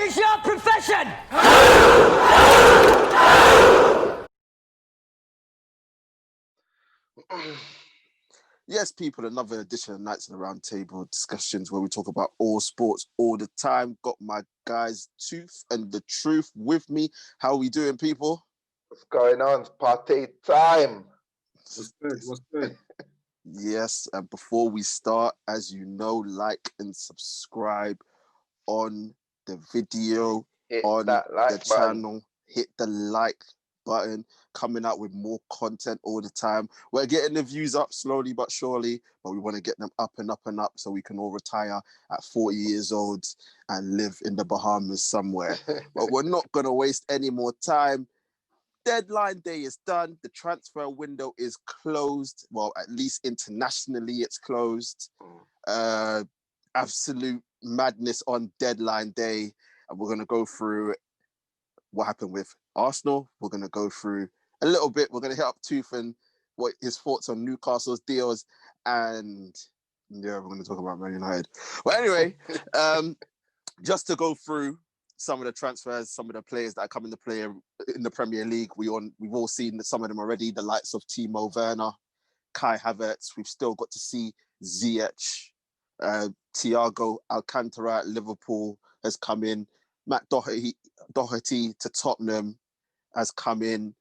is your profession? Yes, people, another edition of Knightz and the Round Table discussions where we talk about all sports all the time. Got my guys, Tooth and the Truth with me. How are we doing, people? What's going on? It's Partey time. What's good? What's good? Yes, and before we start, as you know, like and subscribe on the video, Hit on that like the button. channel. Hit the like button. Coming out with more content all the time. We're getting the views up slowly but surely, but we want to get them up and up and up so we can all retire at 40 years old and live in the Bahamas somewhere. But we're not going to waste any more time. Deadline day is done. The transfer window is closed. Well, at least internationally, it's closed. Absolute madness on deadline day. And we're going to go through what happened with Arsenal. We're going to go through a little bit. We're going to hit up Tooth and what his thoughts on Newcastle's deals. And yeah, we're going to talk about Man United. But anyway, just to go through some of the transfers, some of the players that are coming to play in the Premier League. We've all seen some of them already, the likes of Timo Werner, Kai Havertz. We've still got to see Ziyech, Thiago Alcantara at Liverpool has come in. Matt Doherty to Tottenham has come in.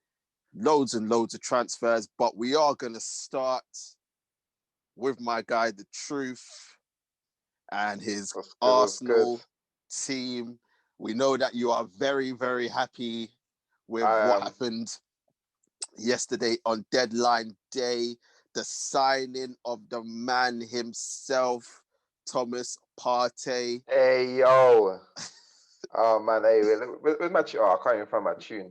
Loads and loads of transfers, but we are going to start with my guy, The Truth, and his Arsenal team. We know that you are very, very happy with what happened yesterday on deadline day. The signing of the man himself, Thomas Partey. Hey, yo. Oh, man. Hey, where's my tune? Oh, I can't even find my tune.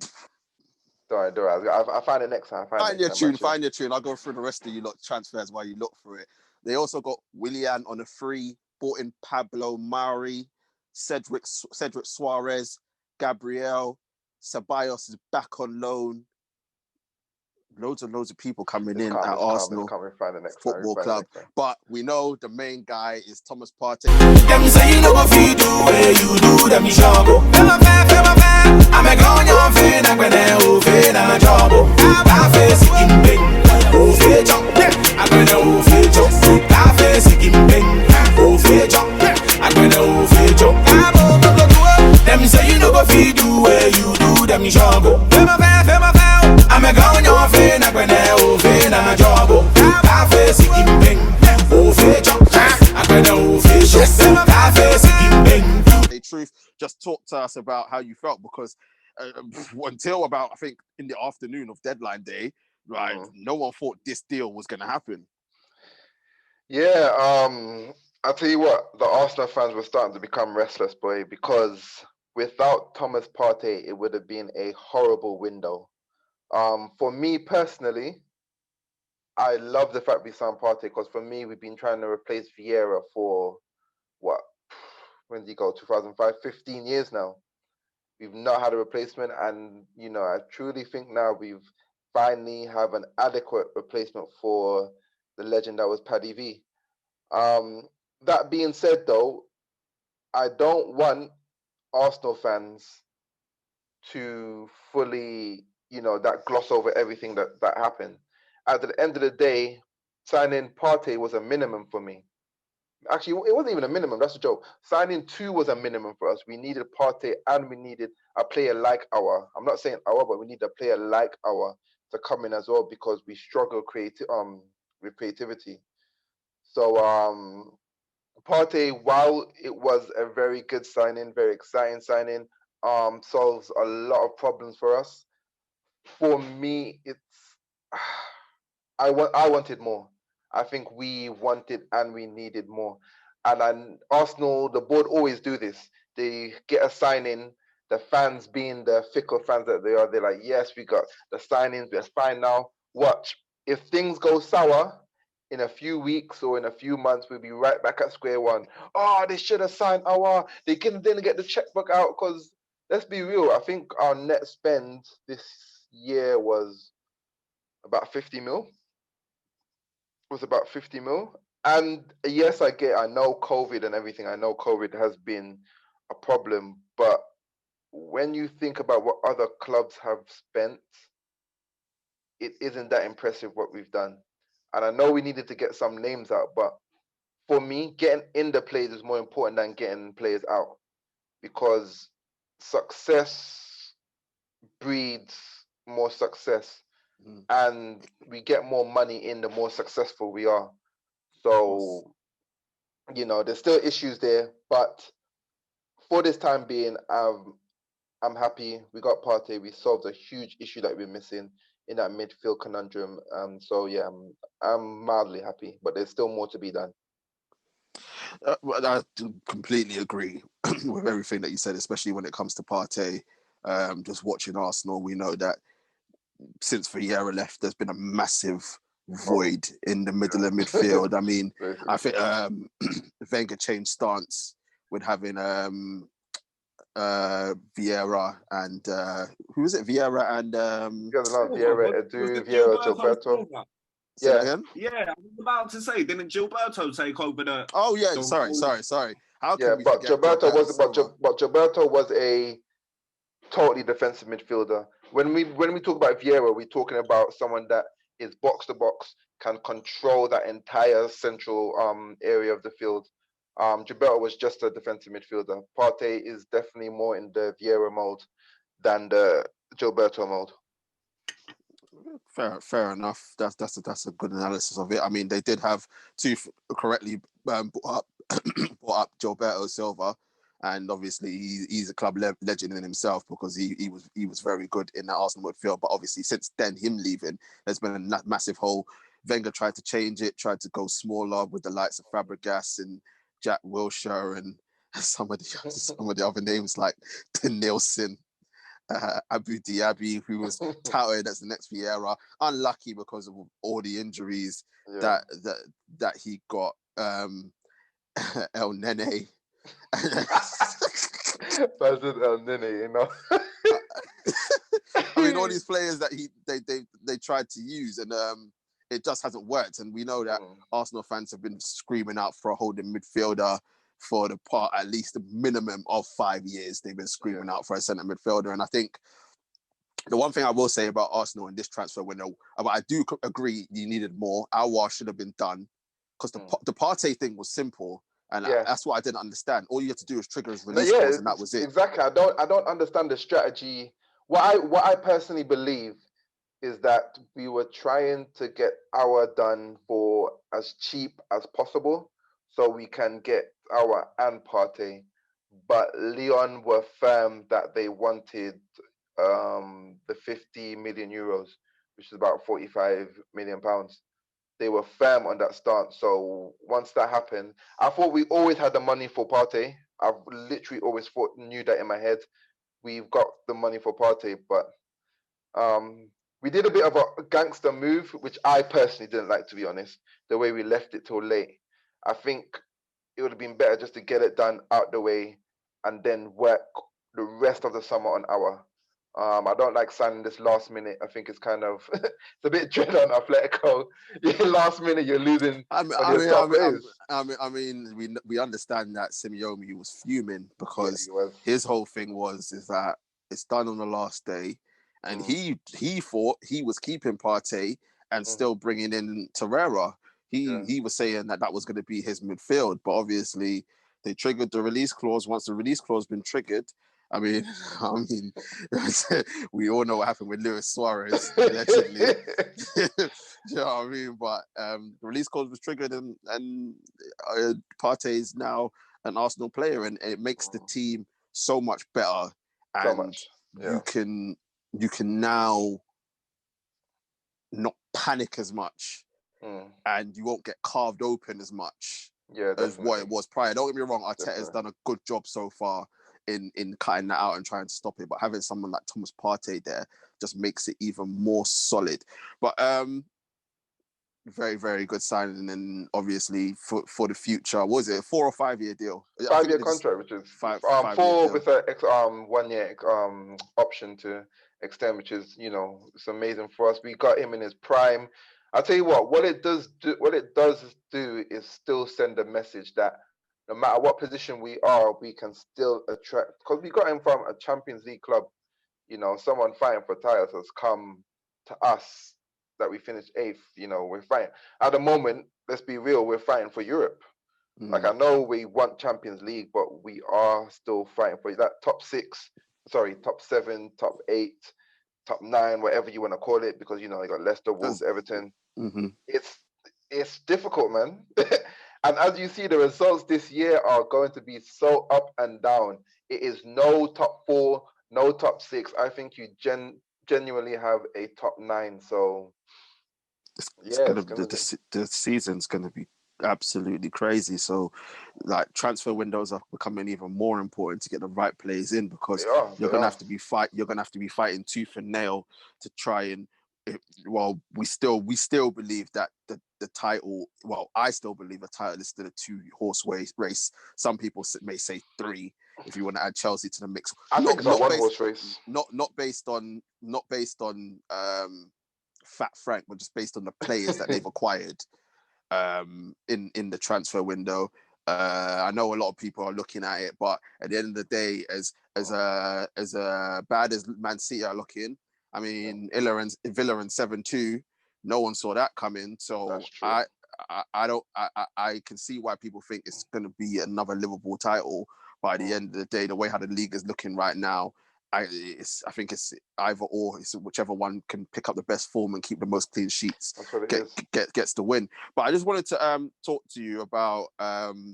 Don't worry. I'll find it next time. Find your tune. I'll go through the rest of you lot transfers while you look for it. They also got Willian on a free, bought in Pablo Mari, Cedric Suarez, Gabriel, Ceballos is back on loan. Loads and loads of people coming in at Arsenal Football Club. But we know the main guy is Thomas Partey. Them say you know what you do, where you do them you trouble. Fema fair, I'm a gone your fin, I'm gonna open a trouble. I face in bed, oh feature, I'm gonna oh feature. I face in bed, oh feature, I'm gonna oh feature. Them say you know what you do, where you do them you trouble. Fema fair, I'm a gone your fin, I'm gonna open a trouble. I face in bed, oh feature, I'm gonna oh feature. I face in bed. The Truth, just talk to us about how you felt, because until about, I think, in the afternoon of deadline day, right, no one thought this deal was going to happen. Yeah, I'll tell you what, the Arsenal fans were starting to become restless, boy, because without Thomas Partey, it would have been a horrible window. For me personally, I love the fact we signed Partey, because for me, we've been trying to replace Vieira for, what, when did he go, 2005, 15 years now. We've not had a replacement, and, you know, I truly think now we've finally have an adequate replacement for the legend that was Paddy V. That being said, though, I don't want Arsenal fans to fully, you know, that gloss over everything that happened. At the end of the day, signing Partey was a minimum for me. Actually, it wasn't even a minimum. That's a joke. Signing two was a minimum for us. We needed Partey and we needed a player like our. I'm not saying our, but we need a player like our to come in as well, because we struggle with creativity. So Partey, while it was a very good signing, very exciting signing, solves a lot of problems for us. For me, it's I wanted more. I think we wanted and we needed more. And Arsenal, the board always do this. They get a signing, the fans being the fickle fans that they are, they're like, yes, we got the signings, we're fine now. Watch. If things go sour, in a few weeks or in a few months, we'll be right back at square one. Oh, they should have signed they didn't get the checkbook out, because let's be real, I think our net spend this year was about 50 mil. Was about 50 mil. And yes, I know COVID and everything. I know COVID has been a problem. But when you think about what other clubs have spent, it isn't that impressive what we've done. And I know we needed to get some names out, but for me, getting in the players is more important than getting players out, because success breeds more success, and we get more money in the more successful we are. So, you know, there's still issues there, but for this time being, I'm happy we got Partey. We solved a huge issue that we're missing in that midfield conundrum. So yeah, I'm mildly happy, but there's still more to be done. Well, I completely agree with everything that you said, especially when it comes to Partey. Just watching Arsenal, we know that since Vieira left, there's been a massive void in the middle of midfield. I mean, I think Wenger changed stance with having Vieira and who was it? Vieira and Vieira, Gilberto. Say that again? Yeah, I was about to say, didn't Gilberto take over the? Oh yeah, sorry. How can we but forget Gilberto was Silva? but Gilberto was a totally defensive midfielder. When we talk about Vieira, we're talking about someone that is box to box, can control that entire central area of the field. Gilberto was just a defensive midfielder. Partey is definitely more in the Vieira mode than the Gilberto mode. Fair enough. That's a good analysis of it. I mean, they did have two correctly brought up Gilberto Silva, and obviously he's a club legend in himself, because he was very good in the Arsenal midfield. But obviously since then, him leaving, there's been a massive hole. Wenger tried to change it, tried to go smaller with the likes of Fabregas and Jack Wilshere and some of the other names like Nielsen. Abu Diaby, who was touted as the next Vieira, unlucky because of all the injuries that he got. El Nene. El Nene, you know. I mean, all these players that they tried to use, and it just hasn't worked. And we know that Arsenal fans have been screaming out for a holding midfielder for the part, at least a minimum of 5 years. They've been screaming out for a centre midfielder. And I think the one thing I will say about Arsenal in this transfer window, I do agree you needed more. Aouar should have been done, because the Partey thing was simple. And that's what I didn't understand. All you had to do was trigger his release clause, and that was it. Exactly. I don't understand the strategy. What I personally believe is that we were trying to get Aouar done for as cheap as possible, so we can get Aouar and Partey. But Lyon were firm that they wanted the 50 million euros, which is about 45 million pounds. They were firm on that stance. So once that happened, I thought we always had the money for Partey. I've literally always knew that in my head. We've got the money for Partey, but we did a bit of a gangster move, which I personally didn't like, to be honest, the way we left it till late. I think it would have been better just to get it done out the way and then work the rest of the summer on Aouar. I don't like signing this last minute. I think it's kind of it's a bit dread on Atletico. Last minute you're losing. I mean, we understand that Simeone was fuming, because his whole thing is that it's done on the last day, and he thought he was keeping Partey and still bringing in Torreira. He was saying that was going to be his midfield, but obviously they triggered the release clause. Once the release clause been triggered, I mean, we all know what happened with Luis Suarez, allegedly. You know what I mean? But the release clause was triggered, and Partey is now an Arsenal player, and it makes the team so much better. And you can now not panic as much, and you won't get carved open as much as what it was prior. Don't get me wrong, Arteta's done a good job so far in cutting that out and trying to stop it, but having someone like Thomas Partey there just makes it even more solid. But very, very good signing, and obviously for the future, what was it, a 4 or 5 year deal? 5 year contract, which is five 4 with a 1 year option to extend, which is, you know, it's amazing for us. We got him in his prime. I'll tell you what it does do is still send a message that no matter what position we are, we can still attract, because we got him from a Champions League club. You know, someone fighting for titles has come to us that we finished 8th. You know, we're fighting. At the moment, let's be real, we're fighting for Europe. Like, I know we want Champions League, but we are still fighting for that top 7, top 8, top 9, whatever you want to call it, because, you know, you got Leicester, Wolves, Everton. It's difficult, man. And as you see, the results this year are going to be so up and down. It is no top 4, no top 6. I think you genuinely have a top 9. So the season's gonna be absolutely crazy. So, like, transfer windows are becoming even more important to get the right players in, because you're gonna have to be fighting tooth and nail to try and. Well, we still believe that the title. Well, I still believe a title is still a 2-horse race. Some people may say 3 if you want to add Chelsea to the mix. I think it's a 1-horse race. Not based on Fat Frank, but just based on the players that they've acquired in the transfer window. I know a lot of people are looking at it, but at the end of the day, as bad as Man City are looking, I mean, Villa and 7-2, no one saw that coming. So I can see why people think it's going to be another Liverpool title. But at the end of the day, the way how the league is looking right now, I think it's either or. It's whichever one can pick up the best form and keep the most clean sheets gets the win. But I just wanted to talk to you about the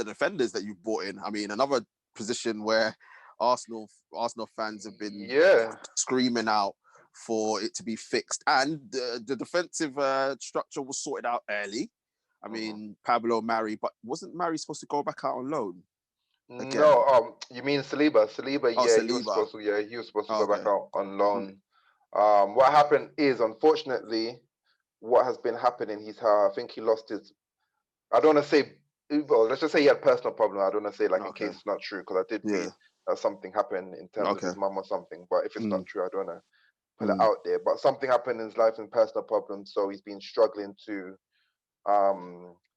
defenders that you brought in. I mean, another position where Arsenal fans have been screaming out for it to be fixed, and the defensive structure was sorted out early. I mean, Pablo Mari, but wasn't Mari supposed to go back out on loan? Again? No, you mean Saliba? Saliba, Saliba. He was supposed to go back out on loan. What happened is, unfortunately, what has been happening, I think he lost his, I don't want to say, well, let's just say he had personal problem. I don't want to say, like, in case it's not true, because I did read that something happened in terms of his mum or something, but if it's not true, I don't want to put it out there. But something happened in his life and personal problems, so he's been struggling to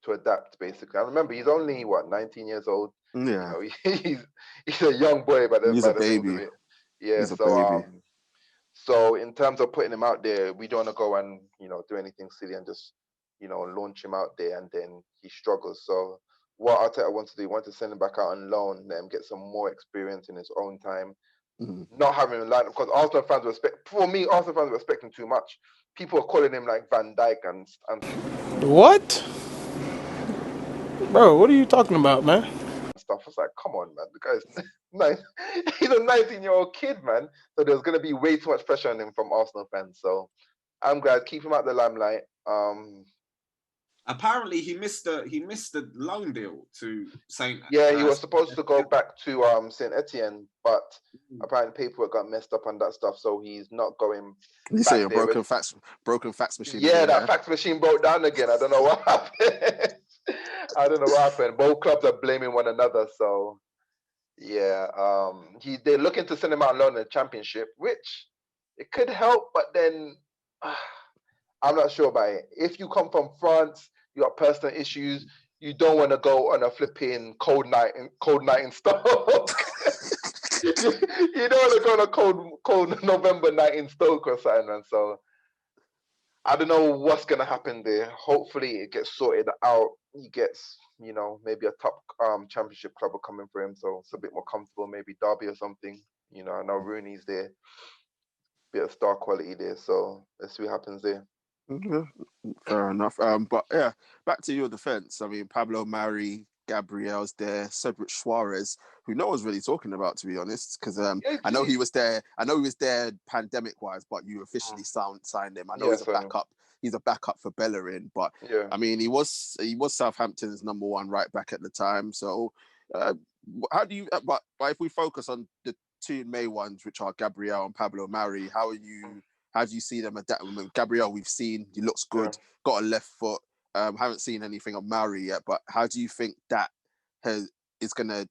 adapt, basically. I remember he's only 19 years old. Yeah, you know, he's a young boy, but he's a baby. Yeah, so in terms of putting him out there, we don't want to go and, you know, do anything silly and just, you know, launch him out there and then he struggles. So what Arteta wants to do, he wants to send him back out on loan, let him get some more experience in his own time. Not having him line up, because Arsenal fans were expecting too much. People are calling him like Van Dijk and what? Bro, what are you talking about, man? Stuff. I was like, come on, man. The guy's nice. He's a 19-year-old kid, man. So there's going to be way too much pressure on him from Arsenal fans. So I'm glad, keep him out the limelight. Apparently, he missed the loan deal to Saint. Yeah, he was supposed to go back to Saint Etienne, but apparently paperwork got messed up on that stuff, so he's not going. You say a broken fax machine. Yeah, that fax machine broke down again. I don't know what happened. Both clubs are blaming one another. So yeah, they're looking to send him out on loan in the Championship, which it could help, but then I'm not sure about it. If you come from France, you got personal issues, you don't want to go on a flipping cold night in Stoke. You don't want to go on a cold November night in Stoke or something, man. So I don't know what's gonna happen there. Hopefully it gets sorted out. He gets, you know, maybe a top Championship club are coming for him, so it's a bit more comfortable. Maybe Derby or something. You know, I know Rooney's there, bit of star quality there. So let's see what happens there. Yeah, fair enough. But yeah, back to your defense. I mean, Pablo Mari, Gabriel's there, Cedric Suarez, who no one's really talking about, to be honest, because I know he was there. I know he was there pandemic-wise, but you officially signed him. I know he's a backup. He's a backup for Bellerin, but I mean, he was Southampton's number 1 right back at the time. So, how do you? But if we focus on the 2 main ones, which are Gabriel and Pablo Mari, how do you see them adapt? Gabriel, we've seen, he looks good, got a left foot. Haven't seen anything of Mari yet, but how do you think that is going to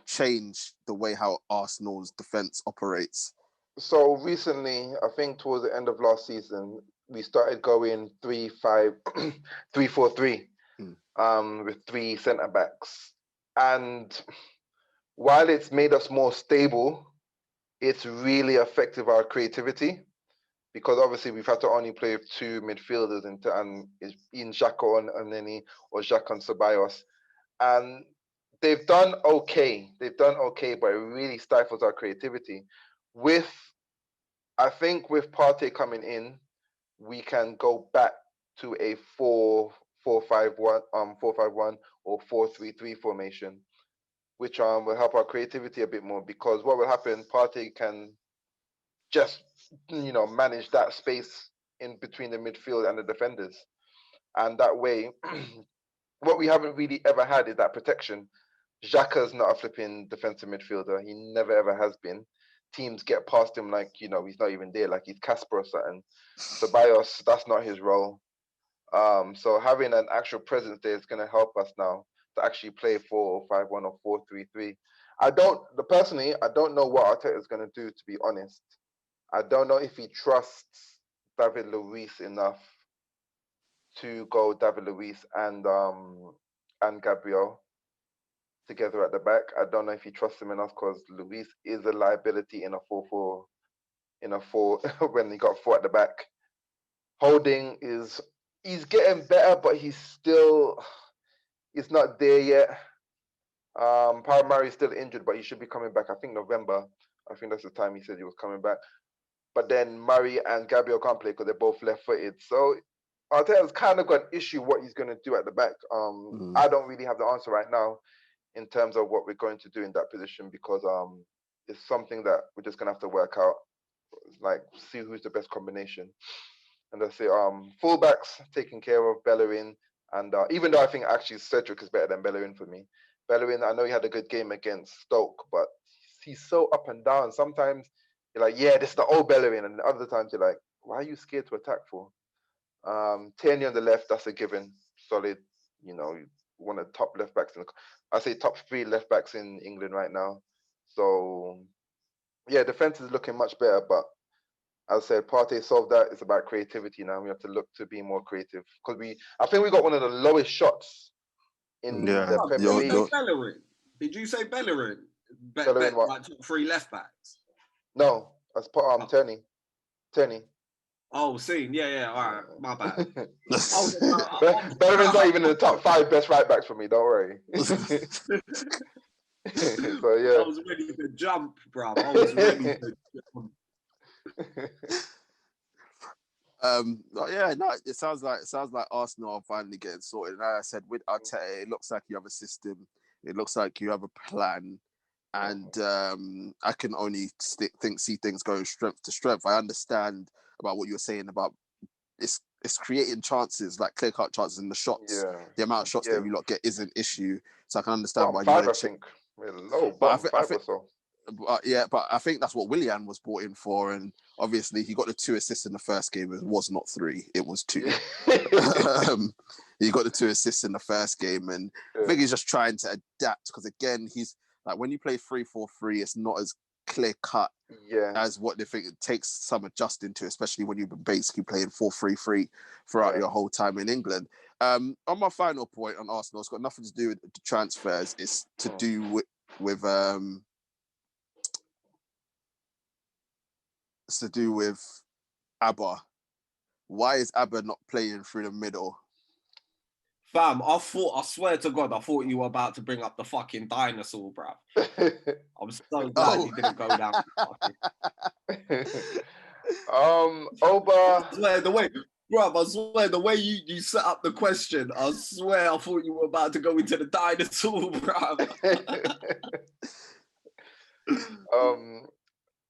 change the way how Arsenal's defence operates? So recently, I think towards the end of last season, we started going 3-4-3. with 3 centre backs. And while it's made us more stable, it's really affected our creativity, because obviously we've had to only play with 2 midfielders in Xhaka on Neni or Xhaka on Ceballos. And they've done okay. They've done okay, but it really stifles our creativity. I think with Partey coming in, we can go back to a 4-5-1 or 4-3-3 formation, which will help our creativity a bit more, because what will happen, Partey can just manage that space in between the midfield and the defenders, and that way what we haven't really ever had is that protection. Xhaka's not a flipping defensive midfielder. He never ever has been. Teams get past him like he's not even there, like he's Casper or something. Ceballos, that's not his role. So having an actual presence there is going to help us now to actually play 4-5-1 or 4-3-3. Personally, I don't know what Arteta is going to do, to be honest. I don't know if he trusts David Luiz enough to go David Luiz and Gabriel together at the back. I don't know if he trusts him enough, because Luiz is a liability in a 4-4, when he got 4 at the back. Holding he's getting better, but he's not there yet. Murray is still injured, but he should be coming back. I think November. I think that's the time he said he was coming back. But then Murray and Gabriel can't play because they're both left-footed. So Arteta's kind of got an issue what he's going to do at the back. I don't really have the answer right now in terms of what we're going to do in that position, because it's something that we're just going to have to work out, like see who's the best combination. And that's it. Fullbacks taking care of Bellerin, and even though I think actually Cedric is better than Bellerin for me. Bellerin, I know he had a good game against Stoke, but he's so up and down. Sometimes you're like, yeah, this is the old Bellerin, and other times you're like, why are you scared to attack for? Tierney on the left, that's a given. Solid, one of the top left backs I say top 3 left backs in England right now. So yeah, defense is looking much better, but as I said, Partey solved that. It's about creativity now. We have to look to be more creative, because I think we got one of the lowest shots in the Premier League. Bellerin? Did you say Bellerin? Bellerin what? Like top 3 left backs? No, that's Tierney. Oh, yeah, all right, my bad. Bellerin's not even in the top 5 best right backs for me, don't worry. So yeah. I was ready to jump, bro. I was ready to jump. It sounds like Arsenal are finally getting sorted. Like I said, with Arteta, it looks like you have a system. It looks like you have a plan, and I can only see things going strength to strength. I understand about what you were saying about it's creating chances, like clear-cut chances in the shots. Yeah. The amount of shots that you lot get is an issue, so I can understand why you want to think. We're low, but 5 or so. But I think that's what Willian was brought in for, and obviously he got the 2 assists in the first game. It was not 3; it was 2. He got the 2 assists in the first game, and I think he's just trying to adapt, because again, he's like, when you play 3-4-3, it's not as clear cut as what they think. It takes some adjusting to, especially when you've been basically playing 4-3-3 throughout your whole time in England. On my final point on Arsenal, it's got nothing to do with the transfers. It's to do with it's to do with Abba. Why is Abba not playing through the middle? Fam, I swear to God, I thought you were about to bring up the fucking dinosaur, bruv. I'm so glad he didn't go down. Oba. I swear the way you set up the question, I swear I thought you were about to go into the dinosaur, bruv.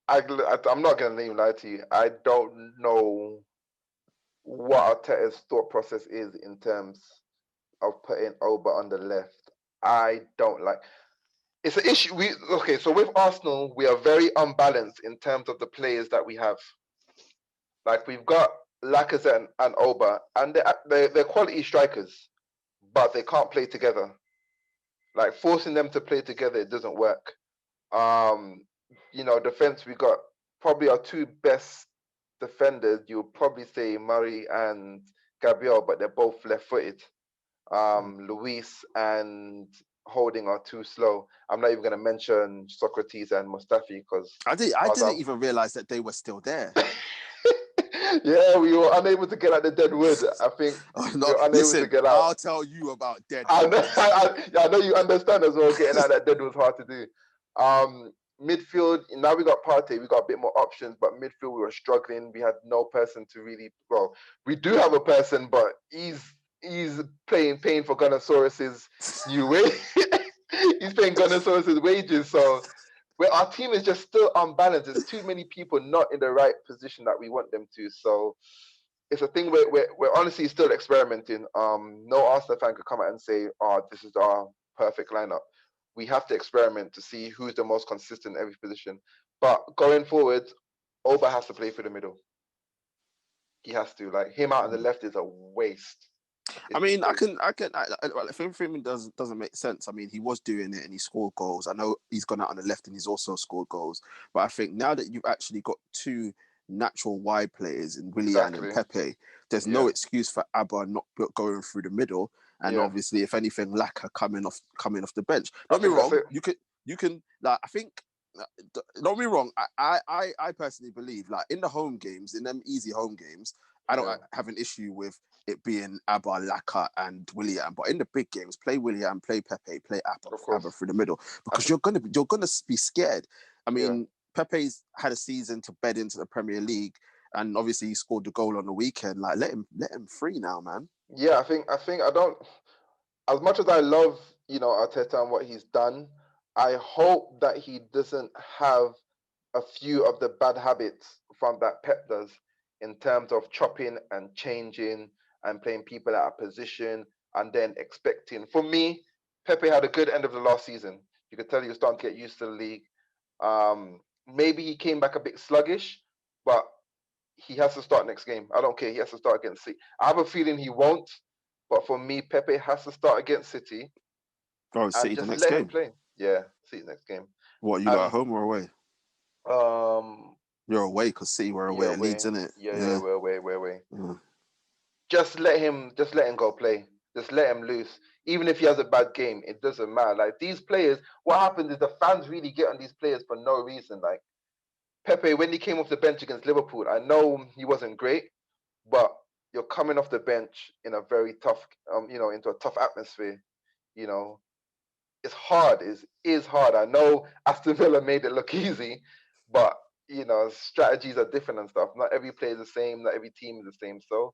I'm not going to even lie to you. I don't know what Arteta's thought process is in terms of putting Oba on the left. I don't like. It's an issue. So with Arsenal, we are very unbalanced in terms of the players that we have. Like, we've got Lacazette and Oba, and they're quality strikers, but they can't play together. Like, forcing them to play together, it doesn't work. Defense, we got probably our 2 best defenders. You'll probably say Murray and Gabriel, but they're both left-footed. Luis and Holding are too slow. I'm not even going to mention Socrates and Mustafi because I didn't even realize that they were still there. Yeah, we were unable to get at the dead wood. I think Oh, we no, were unable listen, to get out. I'll tell you about dead I wood. know, I know you understand as well. Getting out that dead was hard to do. Midfield, now we got Partey, we got a bit more options, but midfield we were struggling. We had no person to really. Well, we do have a person, but he's paying for Gunnosaurus's new way. He's paying Gunnosaurus's wages, so our team is just still unbalanced. There's too many people not in the right position that we want them to. So it's a thing where we're honestly still experimenting. No Arsenal fan could come out and say, "Oh, this is our perfect lineup." We have to experiment to see who's the most consistent in every position. But going forward, Oba has to play for the middle. He has to. Like him out on the left is a waste. I mean, I if everything doesn't make sense. I mean, he was doing it and he scored goals. I know he's gone out on the left and he's also scored goals. But I think now that you've actually got two natural wide players in Willian and Pepe, there's no excuse for Abba not going through the middle. And obviously, if anything, Laka coming off the bench. Don't be wrong. You can like I think. Don't be wrong. I personally believe like in the home games, in them easy home games, I don't have an issue with it being Abba, Laka, and Willian. But in the big games, play Willian, play Pepe, play Abba through the middle because you're gonna be scared. I mean, Pepe's had a season to bed into the Premier League, and obviously he scored the goal on the weekend. Like let him free now, man. Yeah, I think I don't. As much as I love Arteta and what he's done, I hope that he doesn't have a few of the bad habits from that Pep does in terms of chopping and changing and playing people out of position and then expecting. For me, Pepe had a good end of the last season. You could tell he was starting to get used to the league. Maybe he came back a bit sluggish, but he has to start next game. I don't care. He has to start against City. I have a feeling he won't, but for me, Pepe has to start against City. Oh, City just the next let game. him play. Yeah, City next game. What you got at home or away? You're away because City were away at Leeds, isn't it? Yeah, we're away. Just let him go play. Just let him loose. Even if he has a bad game, it doesn't matter. Like these players, what happens is the fans really get on these players for no reason. Like Pepe, when he came off the bench against Liverpool, I know he wasn't great, but you're coming off the bench in a very tough, into a tough atmosphere. It's hard. It is hard. I know Aston Villa made it look easy, but strategies are different and stuff. Not every player is the same. Not every team is the same. So,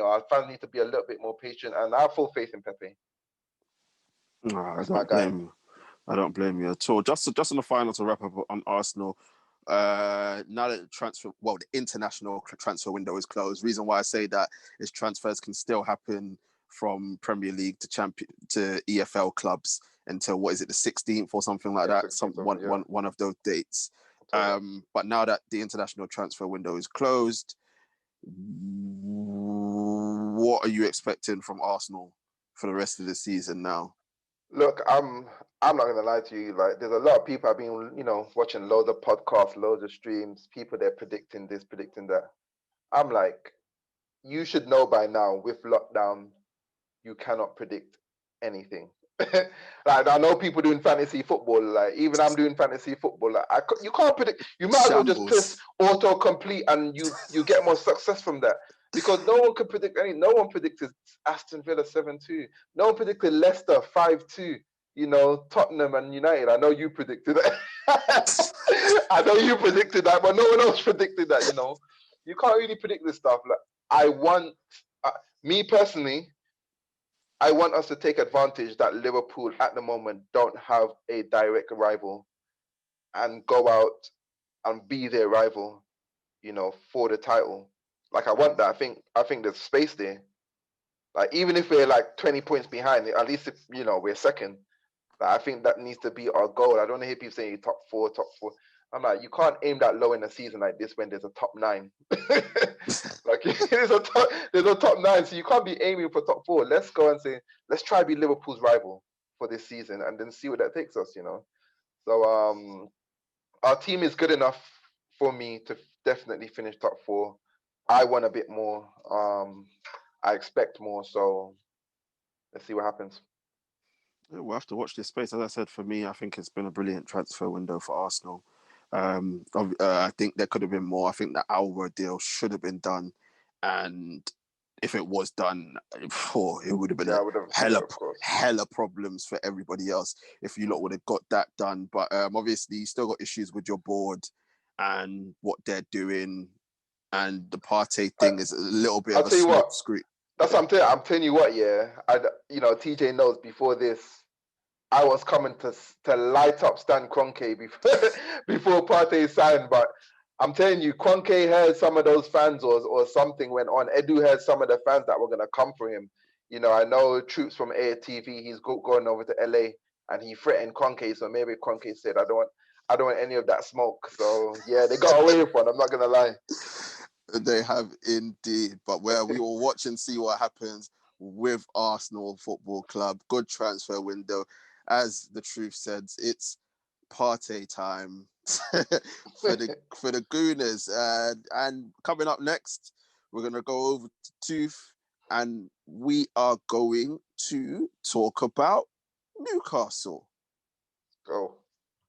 our fans need to be a little bit more patient, and I have full faith in Pepe. I don't blame you at all. Just on the final to wrap up on Arsenal. Now that the international transfer window is closed. Reason why I say that is transfers can still happen from Premier League to EFL clubs until what is it, the 16th or something like that? One of those dates. But now that the international transfer window is closed, what are you expecting from Arsenal for the rest of the season now? Look, I'm not gonna lie to you. Like, there's a lot of people I've been, watching loads of podcasts, loads of streams. People they're predicting this, predicting that. I'm like, you should know by now. With lockdown, you cannot predict anything. Like I know people doing fantasy football. Like even I'm doing fantasy football. Like you can't predict. You might as well just press auto complete and you get more success from that. Because no one could predict anything. No one predicted Aston Villa 7-2. No one predicted Leicester 5-2. Tottenham and United. I know you predicted that. I know you predicted that, but no one else predicted that. You can't really predict this stuff. Like me personally, I want us to take advantage that Liverpool at the moment don't have a direct rival and go out and be their rival, for the title. Like I want that. I think there's space there. Like even if we're like 20 points behind, at least if we're second. Like, I think that needs to be our goal. I don't want to hear people saying top four. I'm like, you can't aim that low in a season like this when there's a top 9. Like there's a top 9, so you can't be aiming for top 4. Let's go and say, let's try to be Liverpool's rival for this season and then see what that takes us, So our team is good enough for me to definitely finish top 4. I want a bit more. I expect more. So let's see what happens. Yeah, we'll have to watch this space. As I said, for me, I think it's been a brilliant transfer window for Arsenal. I think there could have been more. I think the Alva deal should have been done, and if it was done, it would have been Yeah, I a would have. hella, Yeah, of course. hella problems for everybody else if you lot would have got that done. But obviously, you still got issues with your board and what they're doing, and the Partey thing is a little bit I'll of a tell you what. smoke screen. That's what I'm telling you what. Yeah, TJ knows before this. I was coming to light up Stan Kroenke before Partey signed, but I'm telling you, Kroenke heard some of those fans or something went on. Edu heard some of the fans that were gonna come for him. I know troops from ATV. He's going over to LA, and he threatened Kroenke. So maybe Kroenke said, "I don't want any of that smoke." So yeah, they got away with one. I'm not gonna lie. They have indeed, but where we will watch and see what happens with Arsenal Football Club. Good transfer window. As the truth says, it's Partey time for the Gooners. And coming up next, we're gonna go over to Tooth, and we are going to talk about Newcastle. Go.